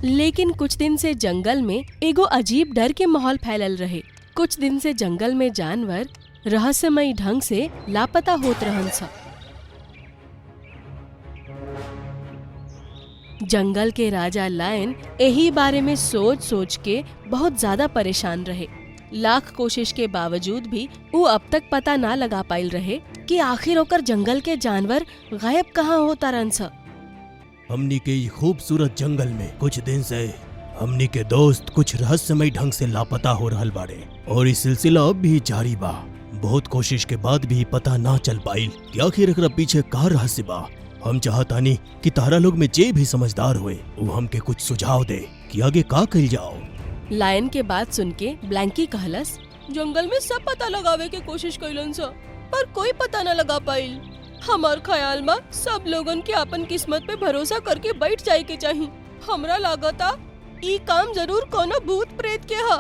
लेकिन कुछ दिन से जंगल में एगो अजीब डर के माहौल फैलल रहे। कुछ दिन से जंगल में जानवर रहस्यमयी ढंग से लापता होत रहन सा। जंगल के राजा लायन यही बारे में सोच सोच के बहुत ज्यादा परेशान रहे। लाख कोशिश के बावजूद भी वो अब तक पता ना लगा पाइल रहे कि आखिर होकर जंगल के जानवर गायब कहाँ होता रहन सा। हमनी के ये खूबसूरत जंगल में कुछ दिन से हमनी के दोस्त कुछ रहस्यमय ढंग से लापता हो रहल बाड़े और इस सिलसिला अब भी जारी बा। बहुत कोशिश के बाद भी पता ना चल पाइल कि आखिर एकरा पीछे का रहस्य बा। हम चाहतानी कि तारा लोग में जे भी समझदार हुए वो हमके कुछ सुझाव दे कि आगे का कइल जाओ। लायन के बात सुन के ब्लैंकी कहलस, जंगल में सब पता लगावे के कोशिश कइलन सा पर कोई पता न लगा पाइल। हमार ख्याल में सब लोगन के अपन किस्मत पे भरोसा करके बैठ जाए के चाहिए। हमरा लागता ई काम जरूर कोनो भूत प्रेत के हा।